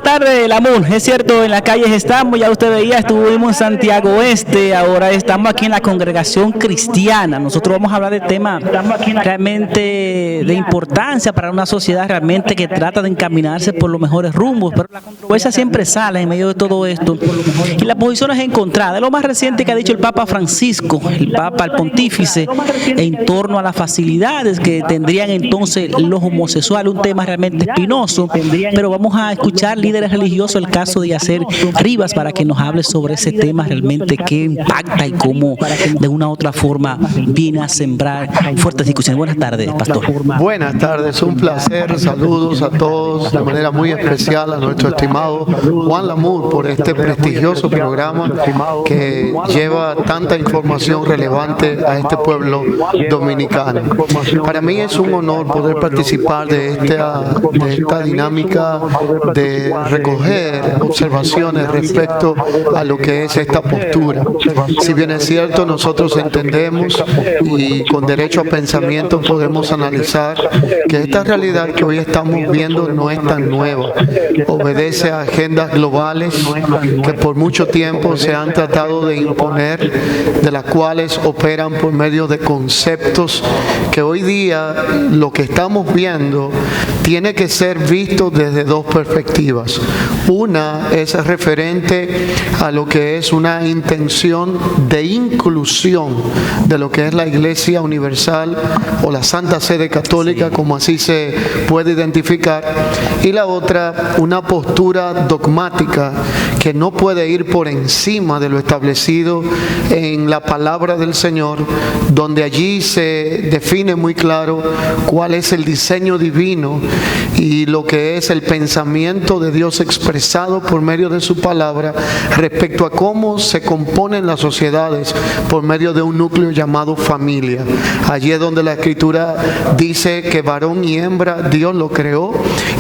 tardes, Lamun. Es cierto, en las calles estamos, ya usted veía, estuvimos en Santiago Este, ahora estamos aquí en la congregación cristiana. Nosotros vamos a hablar de temas realmente de importancia para una sociedad realmente que trata de encaminarse por los mejores rumbos, pero la controversia siempre sale en medio de todo esto y la posición es encontrada. Es lo más reciente que ha dicho el Papa Francisco, el Papa, el Pontífice, en torno a las facilidades que tendrían entonces los homosexuales, un tema realmente espinoso, pero vamos a escuchar líderes religiosos, el caso de Yacer Rivas, para que nos hable sobre ese tema realmente que impacta y cómo de una u otra forma viene a sembrar fuertes discusiones. Buenas tardes, pastor. Buenas tardes, un placer, saludos a todos de manera muy especial a nuestro estimado Juan Lamour por este prestigioso programa que lleva tanta información relevante a este pueblo dominicano. Para mí es un honor poder participar de esta dinámica de recoger observaciones respecto a lo que es esta postura. Si bien es cierto, nosotros entendemos y con derecho a pensamiento podemos analizar que esta realidad que hoy estamos viendo no es tan nueva. Obedece a agendas globales que por mucho tiempo se han tratado de imponer, de las cuales operan por medio de conceptos que hoy día lo que estamos viendo tiene que ser visto desde dos perspectivas. Una es referente a lo que es una intención de inclusión de lo que es la Iglesia Universal o la Santa Sede Católica, como así se puede identificar, y la otra, una postura dogmática que no puede ir por encima de lo establecido en la palabra del Señor, donde allí se define muy claro cuál es el diseño divino y lo que es el pensamiento de Dios expresado por medio de su palabra respecto a cómo se componen las sociedades por medio de un núcleo llamado familia. Allí es donde la Escritura dice que varón y hembra Dios lo creó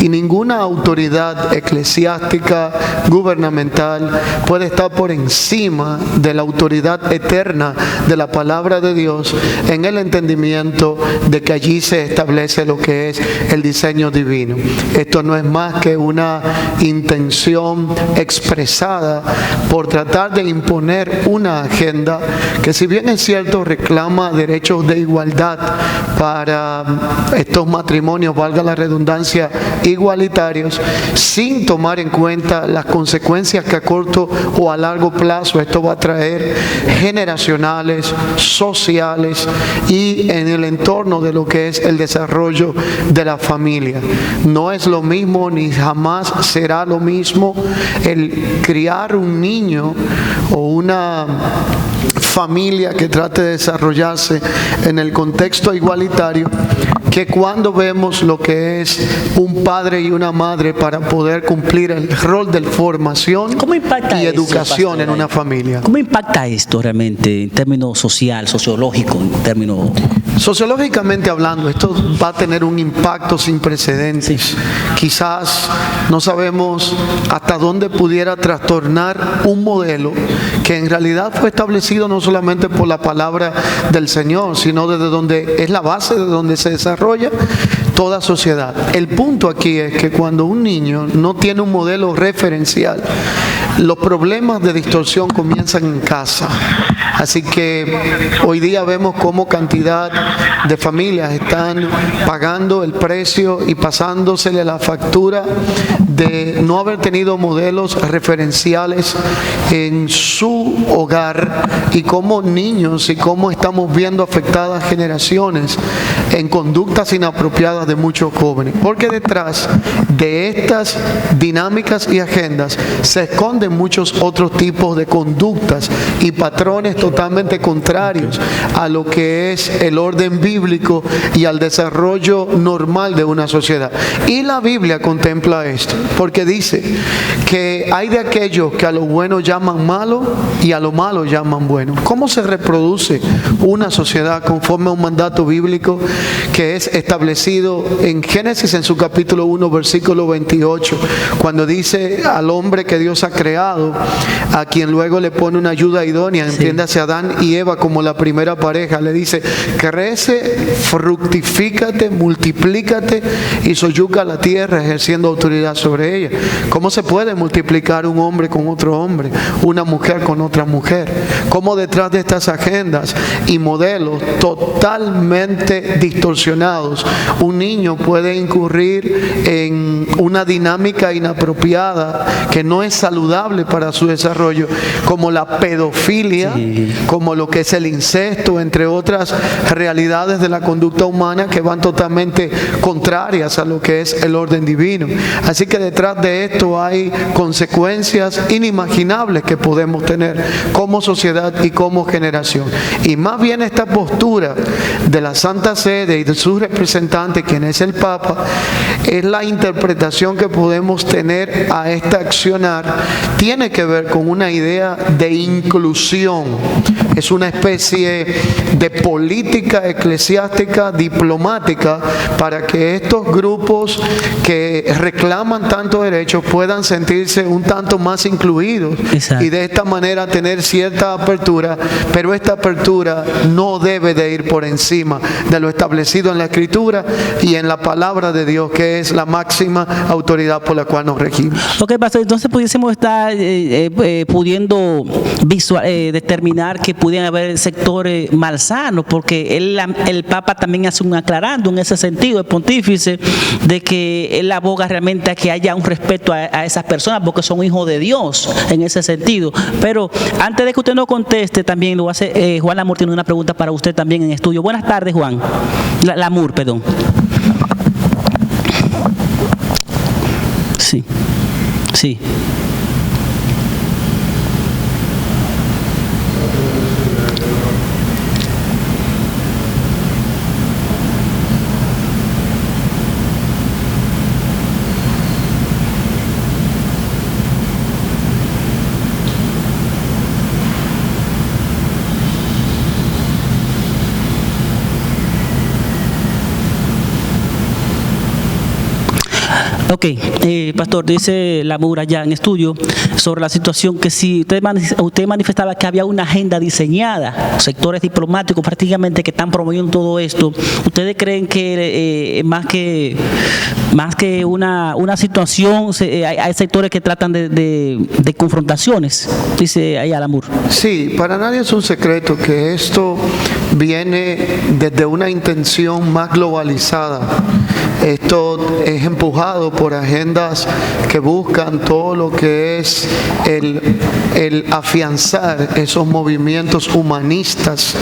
y ninguna autoridad eclesiástica, gubernamental puede estar por encima de la autoridad eterna de la palabra de Dios en el entendimiento de que allí se establece lo que es el diseño divino. Esto no es más que una intención expresada por tratar de imponer una agenda que, si bien es cierto, reclama derechos de igualdad para estos matrimonios, valga la redundancia, igualitarios, sin tomar en cuenta las consecuencias que a corto o a largo plazo esto va a traer generacionales, sociales y en el entorno de lo que es el desarrollo de la familia. No es lo mismo ni jamás será lo mismo el criar un niño o una familia que trate de desarrollarse en el contexto igualitario que cuando vemos lo que es un padre y una madre para poder cumplir el rol de formación y educación eso, en una familia. ¿Cómo impacta esto realmente en términos social, sociológico, en términos... Sociológicamente hablando, esto va a tener un impacto sin precedentes. Sí. Quizás no sabemos hasta dónde pudiera trastornar un modelo que en realidad fue establecido no solamente por la palabra del Señor, sino desde donde es la base de donde se desarrolla toda sociedad. El punto aquí es que cuando un niño no tiene un modelo referencial, los problemas de distorsión comienzan en casa. Así que hoy día vemos cómo cantidad de familias están pagando el precio y pasándosele la factura de no haber tenido modelos referenciales en su hogar y como niños y cómo estamos viendo afectadas generaciones en conductas inapropiadas de muchos jóvenes. Porque detrás de estas dinámicas y agendas se esconden muchos otros tipos de conductas y patrones totalmente contrarios a lo que es el orden bíblico y al desarrollo normal de una sociedad. Y la Biblia contempla esto, porque dice que hay de aquellos que a lo bueno llaman malo y a lo malo llaman bueno. ¿Cómo se reproduce una sociedad conforme a un mandato bíblico que es establecido en Génesis, en su capítulo 1, versículo 28, cuando dice al hombre que Dios ha creado, a quien luego le pone una ayuda idónea, entiéndase Adán y Eva como la primera pareja, le dice: crece, fructifícate, multiplícate y soyuca la tierra, ejerciendo autoridad sobre ella. ¿Cómo se puede multiplicar un hombre con otro hombre, una mujer con otra mujer? ¿Cómo detrás de estas agendas y modelos totalmente distorsionados un niño puede incurrir en una dinámica inapropiada que no es saludable para su desarrollo, como la pedofilia, como lo que es el incesto, entre otras realidades de la conducta humana que van totalmente contrarias a lo que es el orden divino? Así que detrás de esto hay consecuencias inimaginables que podemos tener como sociedad y como generación. Y más bien esta postura de la Santa Sede y de su representante, quien es el Papa, es la interpretación que podemos tener a este accionar. Tiene que ver con una idea de inclusión. Es una especie de política eclesiástica diplomática para que estos grupos que reclaman tantos derechos puedan sentirse un tanto más incluidos. Exacto. Y de esta manera tener cierta apertura, pero esta apertura no debe de ir por encima de lo establecido en la Escritura y en la palabra de Dios, que es la máxima autoridad por la cual nos regimos. Ok, pastor, entonces pudiésemos estar pudiendo determinar que pudieran haber sectores malsanos, porque el Papa también hace un aclarando en ese sentido, el pontífice, de que él aboga realmente a que haya un respeto a esas personas porque son hijos de Dios en ese sentido. Pero antes de que usted nos conteste, también lo hace Juan Lamour, tiene una pregunta para usted también en estudio. Buenas tardes, Juan. Lamour, perdón. Sí. Sí. Ok, pastor, dice Lamour allá en estudio sobre la situación que si usted manifestaba que había una agenda diseñada, sectores diplomáticos prácticamente que están promoviendo todo esto. ¿Ustedes creen que más que una situación, hay sectores que tratan de confrontaciones? Dice allá Lamour. Sí, para nadie es un secreto que esto viene desde una intención más globalizada. Esto es empujado por agendas que buscan todo lo que es el afianzar esos movimientos humanistas,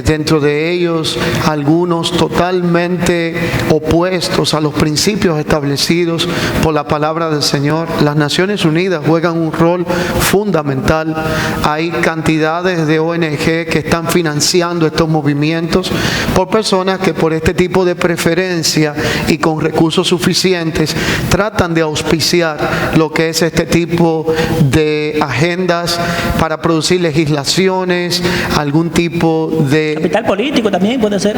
dentro de ellos algunos totalmente opuestos a los principios establecidos por la palabra del Señor. Las Naciones Unidas juegan un rol fundamental. Hay cantidades de ONG que están financiando estos movimientos por personas que por este tipo de preferencia y con recursos suficientes tratan de auspiciar lo que es este tipo de agendas para producir legislaciones, algún tipo de... Capital político también puede ser.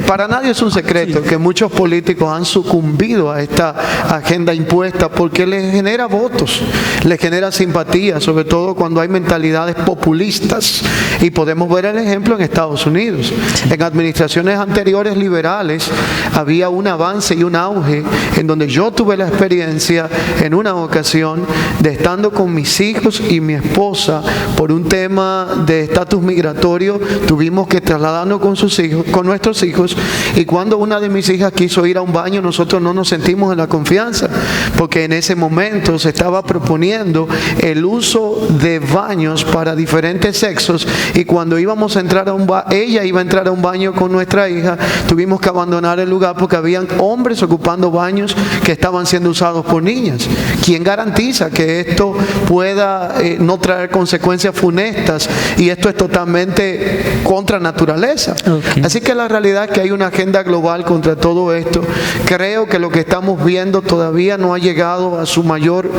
Para nadie es un secreto que muchos políticos han sucumbido a esta agenda impuesta porque les genera votos, les genera simpatía, sobre todo cuando hay mentalidades populistas. Y podemos ver el ejemplo en Estados Unidos. En administraciones anteriores liberales había un avance y un auge en donde yo tuve la experiencia en una ocasión de estando con mis hijos y mi esposa por un tema de estatus migratorio. Tuvimos que trasladarnos con nuestros hijos, y cuando una de mis hijas quiso ir a un baño, nosotros no nos sentimos en la confianza, porque en ese momento se estaba proponiendo el uso de baños para diferentes sexos, y cuando íbamos a entrar a ella iba a entrar a un baño con nuestra hija, tuvimos que abandonar el lugar porque habían hombres ocupando baños que estaban siendo usados por niñas. ¿Quién garantiza que esto pueda no traer consecuencias funestas? Y esto es totalmente contra naturaleza. Okay. Así que la realidad realidad es que hay una agenda global contra todo esto. Creo que lo que estamos viendo todavía no ha llegado a su mayor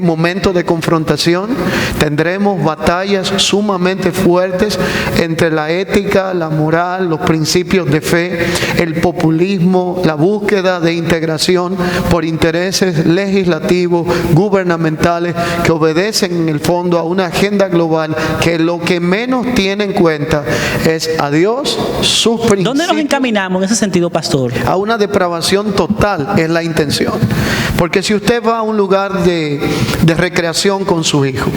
momento de confrontación. Tendremos batallas sumamente fuertes entre la ética, la moral, los principios de fe, el populismo, la búsqueda de integración por intereses legislativos, gubernamentales, que obedecen en el fondo a una agenda global que lo que menos tiene en cuenta es a Dios, sus principios. ¿Dónde nos encaminamos en ese sentido, pastor? A una depravación total es la intención. Porque si usted va a un lugar de recreación con su hijo,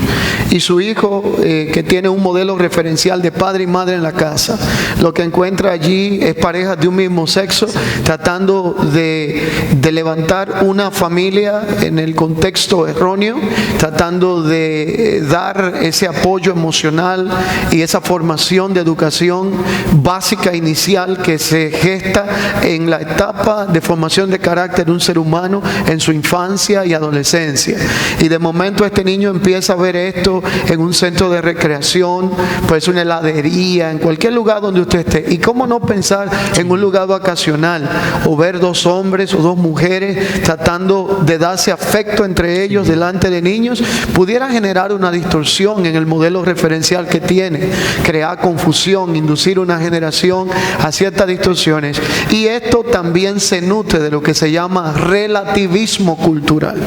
y su hijo que tiene un modelo referencial de padre y madre en la casa, lo que encuentra allí es parejas de un mismo sexo tratando de levantar una familia en el contexto erróneo, tratando de dar ese apoyo emocional y esa formación de educación básica inicial que se gesta en la etapa de formación de carácter de un ser humano en su infancia y adolescencia. Y de momento este niño empieza a ver esto en un centro de recreación, pues una heladería, en cualquier lugar donde usted esté. Y cómo no pensar en un lugar vacacional o ver dos hombres o dos mujeres tratando de darse afecto entre ellos delante de niños, pudiera generar una distorsión en el modelo referencial que tiene, crear confusión, inducir una generación a ciertas distorsiones. Y esto también se nutre de lo que se llama relativismo cultural.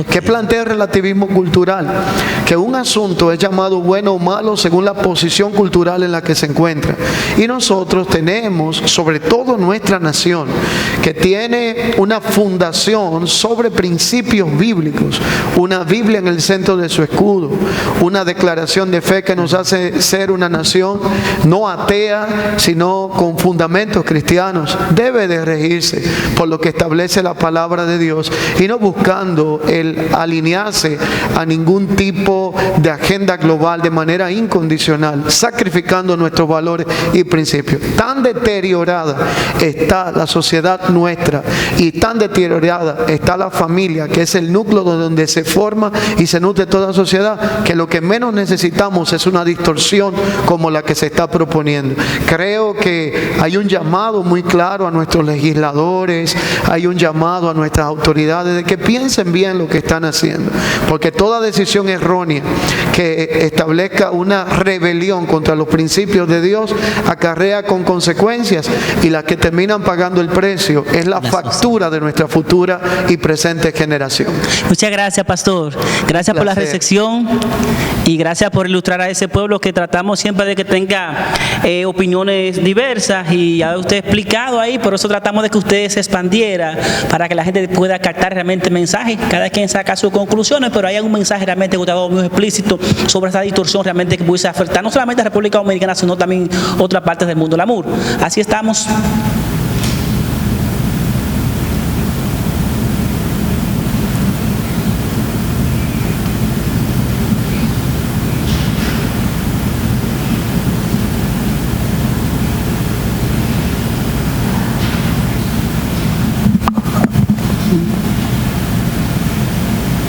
¿Qué plantea el relativismo cultural? Que un asunto es llamado bueno o malo según la posición cultural en la que se encuentra. Y nosotros tenemos, sobre todo nuestra nación, que tiene una fundación sobre principios bíblicos, una Biblia en el centro de su escudo, una declaración de fe que nos hace ser una nación no atea, sino con fundamentos cristianos. Debe de regirse por lo que establece la palabra de Dios y no buscando el alinearse a ningún tipo de agenda global de manera incondicional, sacrificando nuestros valores y principios. Tan deteriorada está la sociedad nuestra y tan deteriorada está la familia, que es el núcleo donde se forma y se nutre toda sociedad, que lo que menos necesitamos es una distorsión como la que se está proponiendo. Creo que hay un llamado muy claro a nuestros legisladores, hay un llamado a nuestras autoridades de que piensen bien lo que están haciendo, porque toda decisión errónea que establezca una rebelión contra los principios de Dios acarrea con consecuencias, y las que terminan pagando el precio es la factura de nuestra futura y presente generación. Muchas gracias, pastor. Gracias por la recepción y gracias por ilustrar a ese pueblo que tratamos siempre de que tenga opiniones diversas, y ya usted ha explicado ahí, por eso tratamos de que usted se expandiera para que la gente pueda captar realmente mensajes. Cada quien saca sus conclusiones, pero hay un mensaje realmente muy explícito sobre esta distorsión realmente que pudiese afectar no solamente a la República Dominicana, sino también otras partes del mundo del amor. Así estamos.